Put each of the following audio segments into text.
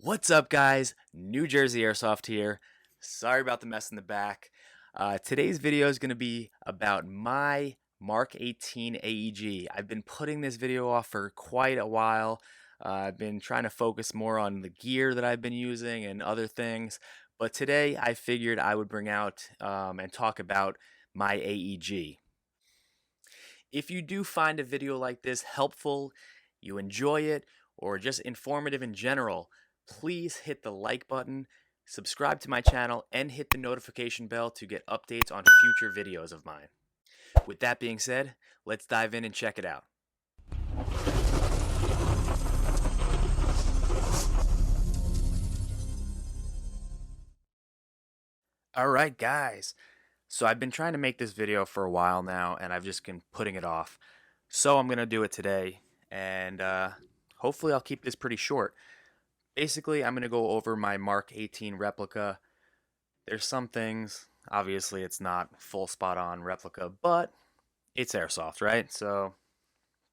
What's up, guys? New Jersey Airsoft here. Sorry about the mess in the back. Today's video is going to be about my Mark 18 AEG. I've been putting this video off for quite a while. I've been trying to focus more on the gear that I've been using and other things. But today I figured I would bring out and talk about my AEG. If you do find a video like this helpful, you enjoy it, or just informative in general, please hit the like button, subscribe to my channel, and hit the notification bell to get updates on future videos of mine. With that being said, let's dive in and check it out. Alright guys, so I've been trying to make this video for a while now and I've just been putting it off. So I'm going to do it today and hopefully I'll keep this pretty short. Basically, I'm going to go over my Mark 18 replica. There's some things, obviously it's not full spot on replica, but it's airsoft, right? So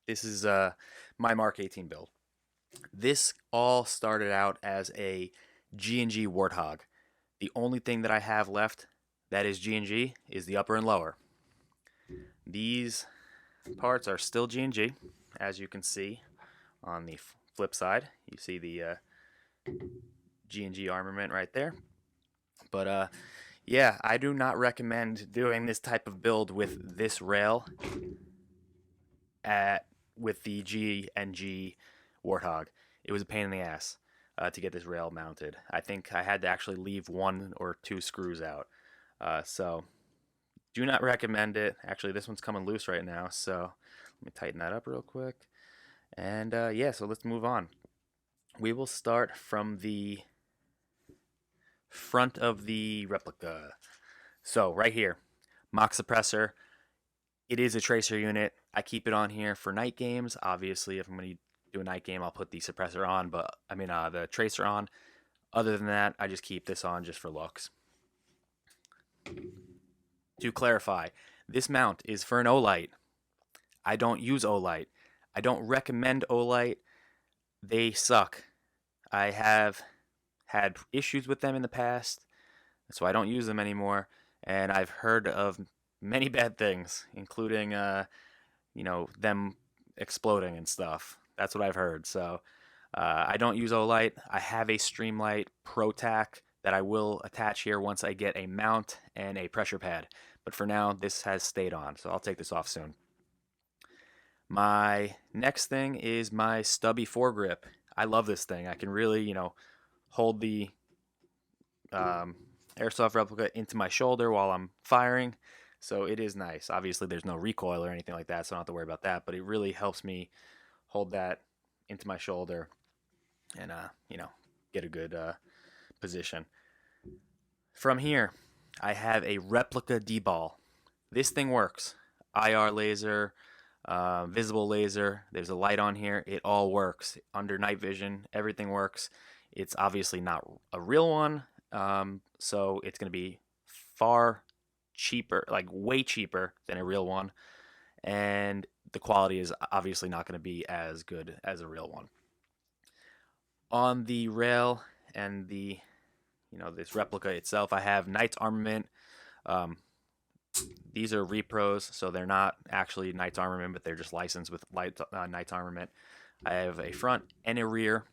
this is my Mark 18 build. This all started out as a G&G Warthog. The only thing that I have left that is G&G is the upper and lower. These parts are still G&G, as you can see on the flip side. You see the G&G armament right there. But yeah, I do not recommend doing this type of build with this rail with the G&G Warthog. It was a pain in the ass to get this rail mounted. I think I had to actually leave 1 or 2 screws out. So do not recommend it. Actually, this one's coming loose right now, so let me tighten that up real quick. And yeah, so let's move on. We will start from the front of the replica. So right here, mock suppressor. It is a tracer unit. I keep it on here for night games. Obviously, if I'm going to do a night game, I'll put the suppressor on, but I mean the tracer on. Other than that, I just keep this on just for looks. To clarify, this mount is for an Olight. I don't use Olight. I don't recommend Olight. They suck. I have had issues with them in the past, so I don't use them anymore. And I've heard of many bad things, including, them exploding and stuff. That's what I've heard. So I don't use Olight. I have a Streamlight Pro Tac that I will attach here once I get a mount and a pressure pad. But for now, this has stayed on, so I'll take this off soon. My next thing is my stubby foregrip. I love this thing. I can really, hold the airsoft replica into my shoulder while I'm firing, so it is nice. Obviously, there's no recoil or anything like that, so I don't have to worry about that, but it really helps me hold that into my shoulder and, get a good position. From here, I have a replica D-ball. This thing works. IR laser, visible laser, there's a light on here. It all works. Under night vision, everything works. It's obviously not a real one, so it's going to be far cheaper, like way cheaper than a real one. And the quality is obviously not going to be as good as a real one. On the rail and the, this replica itself, I have Knights armament. These are repros, so they're not actually Knights armament, but they're just licensed with Knights armament. I have a front and a rear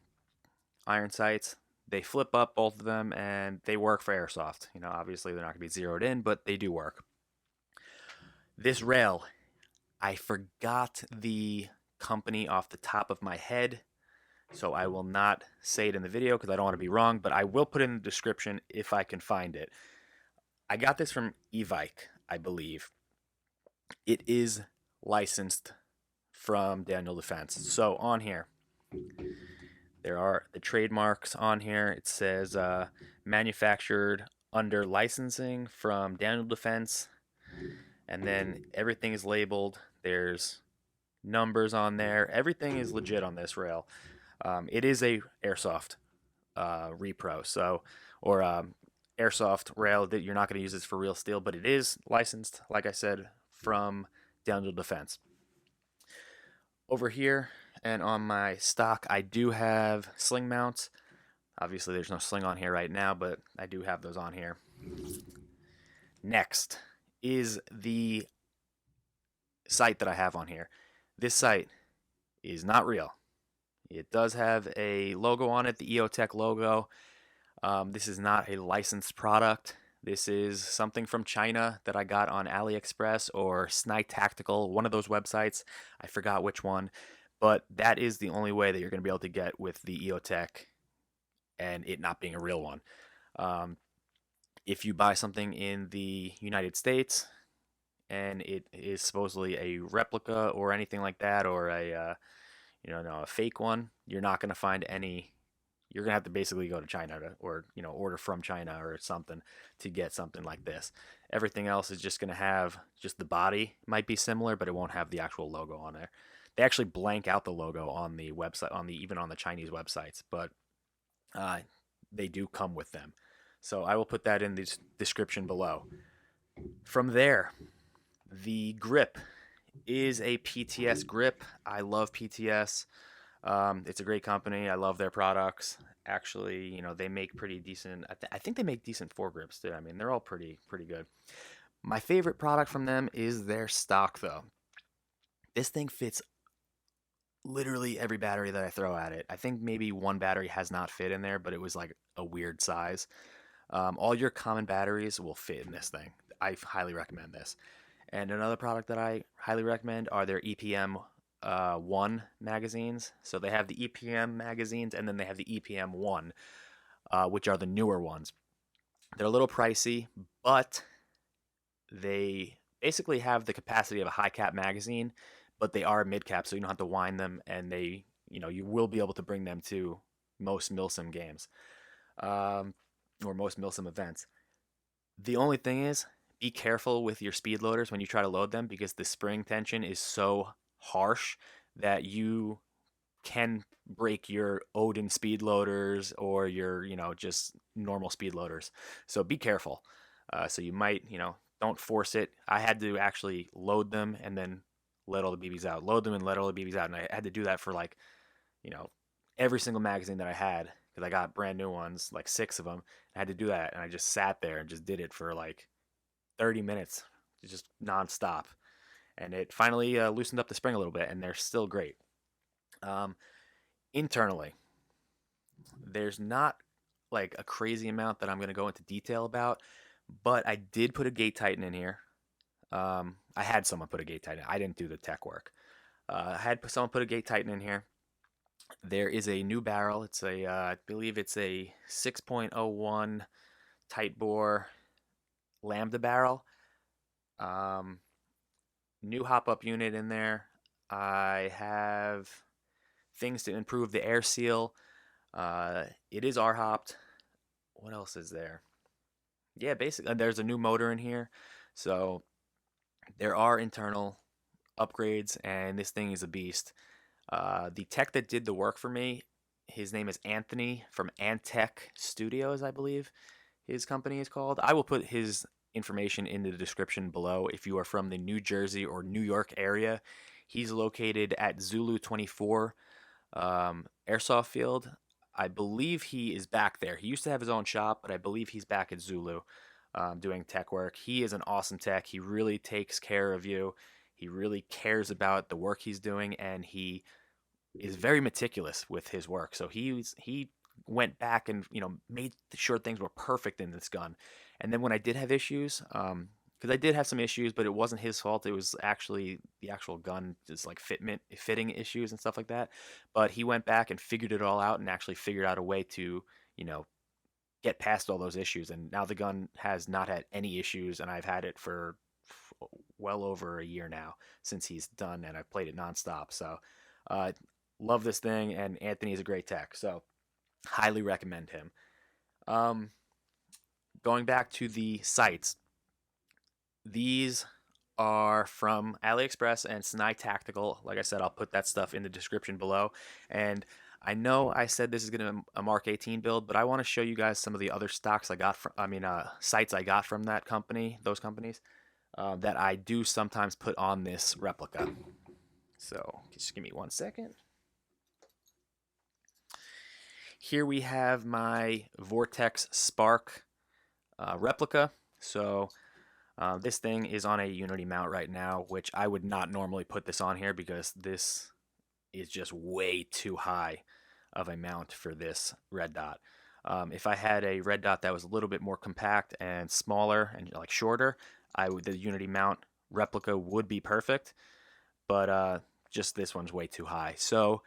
iron sights. They flip up, both of them, and they work for airsoft. Obviously they're not going to be zeroed in, but they do work. This rail, I forgot the company off the top of my head, so I will not say it in the video because I don't want to be wrong, but I will put it in the description if I can find it. I got this from EoTech, I believe. It is licensed from Daniel Defense. So on here, there are the trademarks on here. It says manufactured under licensing from Daniel Defense. And then everything is labeled. There's numbers on there. Everything is legit on this rail. It is a airsoft repro, so or airsoft rail that you're not going to use this for real steel, but it is licensed, like I said, from Daniel Defense. Over here and on my stock, I do have sling mounts. Obviously, there's no sling on here right now, but I do have those on here. Next is the sight that I have on here. This sight is not real. It does have a logo on it, the EoTech logo. This is not a licensed product. This is something from China that I got on AliExpress or Snai Tactical, one of those websites. I forgot which one, but that is the only way that you're going to be able to get with the EoTech and it not being a real one. Um, if you buy something in the United States and it is supposedly a replica or anything like that, or a fake one, you're not going to find any. You're gonna have to basically go to China or order from China or something to get something like this. Everything else is just gonna have just the body might be similar, but it won't have the actual logo on there. They actually blank out the logo on the website, even on the Chinese websites, but uh, they do come with them. So I will put that in the description below. From there, the grip is a PTS grip. I love PTS. It's a great company. I love their products. Actually, they make pretty decent. I think they make decent foregrips too. I mean, they're all pretty good. My favorite product from them is their stock, though. This thing fits literally every battery that I throw at it. I think maybe one battery has not fit in there, but it was like a weird size. All your common batteries will fit in this thing. I highly recommend this. And another product that I highly recommend are their EPM 1 magazines. So they have the EPM magazines and then they have the EPM 1, which are the newer ones. They're a little pricey, but they basically have the capacity of a high cap magazine, but they are mid cap, so you don't have to wind them, and you will be able to bring them to most milsim games, um, or most milsim events. The only thing is, be careful with your speed loaders when you try to load them because the spring tension is so harsh that you can break your Odin speed loaders or your, just normal speed loaders. So be careful. So you might, don't force it. I had to actually load them and then let all the BBs out. Load them and let all the BBs out. And I had to do that for like, you know, every single magazine that I had because I got brand new ones, like 6 of them. I had to do that. And I just sat there and just did it for like 30 minutes, just nonstop. And it finally loosened up the spring a little bit, and they're still great. Um, Internally, there's not like a crazy amount that I'm going to go into detail about, but I did put a gate tighten in here. I had someone put a gate tighten. I didn't do the tech work. I had someone put a gate tighten in here. There is a new barrel. It's I believe it's a 6.01 tight bore lambda barrel. Um, New hop up unit in there. I have things to improve the air seal. It is R hopped. What else is there? Yeah, basically, there's a new motor in here. So there are internal upgrades, and this thing is a beast. The tech that did the work for me, his name is Anthony from Anttech Studios, I believe his company is called. I will put his information in the description below if you are from the New Jersey or New York area. He's located at Zulu 24 Airsoft Field. I believe he is back there. He used to have his own shop, but I believe he's back at Zulu doing tech work. He is an awesome tech. He really takes care of you. He really cares about the work he's doing, and he is very meticulous with his work. So he went back and made sure things were perfect in this gun. And then when I did have issues, because I did have some issues, but it wasn't his fault. It was actually the actual gun, just like fitting issues and stuff like that. But he went back and figured it all out and actually figured out a way to get past all those issues. And now the gun has not had any issues, and I've had it for well over a year now since he's done, and I've played it nonstop. So love this thing, and Anthony is a great tech. So highly recommend him. Um, Going back to the sites, these are from AliExpress and Snai Tactical. Like I said, I'll put that stuff in the description below. And I know I said this is going to be a Mark 18 build, but I want to show you guys some of the other stocks I got from, sites I got from that company, those companies, that I do sometimes put on this replica. So just give me 1 second. Here we have my Vortex Spark replica. So this thing is on a Unity mount right now, which I would not normally put this on here because this is just way too high of a mount for this red dot. If I had a red dot that was a little bit more compact and smaller and like shorter, the Unity mount replica would be perfect. But just this one's way too high. So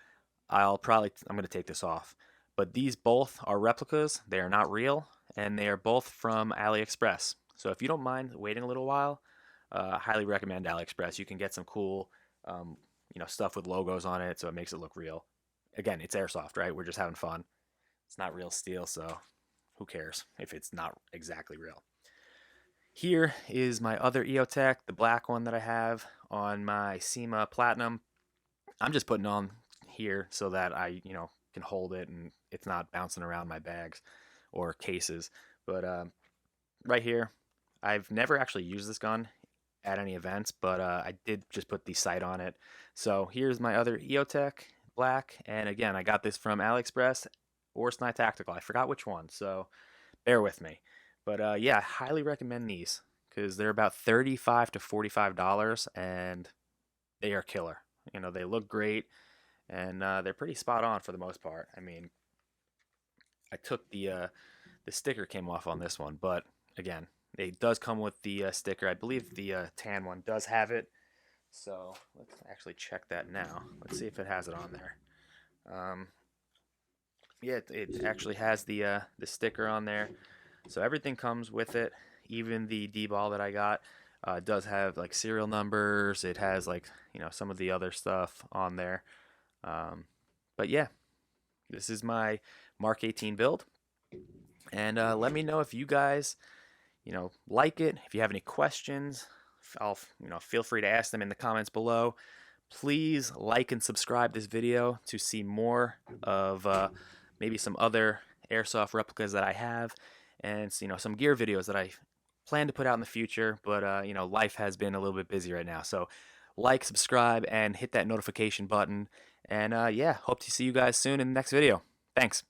I'm going to take this off. But these both are replicas. They are not real, and they are both from AliExpress. So if you don't mind waiting a little while, I highly recommend AliExpress. You can get some cool, stuff with logos on it, so it makes it look real. Again, it's airsoft, right? We're just having fun. It's not real steel, so who cares if it's not exactly real. Here is my other EoTech, the black one that I have on my SEMA Platinum. I'm just putting on here so that I, can hold it and it's not bouncing around my bags or cases. But right here, I've never actually used this gun at any events, but I did just put the sight on it. So here's my other EoTech black, and again, I got this from AliExpress or Snipe Tactical. I forgot which one, so bear with me. But yeah, I highly recommend these because they're about $35 to $45, and they are killer. They look great, and they're pretty spot on for the most part. I mean, I took the sticker came off on this one, but again, it does come with the sticker. I believe the tan one does have it. So let's actually check that now. Let's see if it has it on there. Yeah, it actually has the sticker on there. So everything comes with it, even the D-ball that I got. Does have like serial numbers. It has like some of the other stuff on there. But yeah, this is my Mk18 build, and let me know if you guys like it. If you have any questions, I'll feel free to ask them in the comments below. Please like and subscribe this video to see more of maybe some other airsoft replicas that I have, and some gear videos that I plan to put out in the future. But life has been a little bit busy right now, so like, subscribe, and hit that notification button. And yeah, hope to see you guys soon in the next video. Thanks.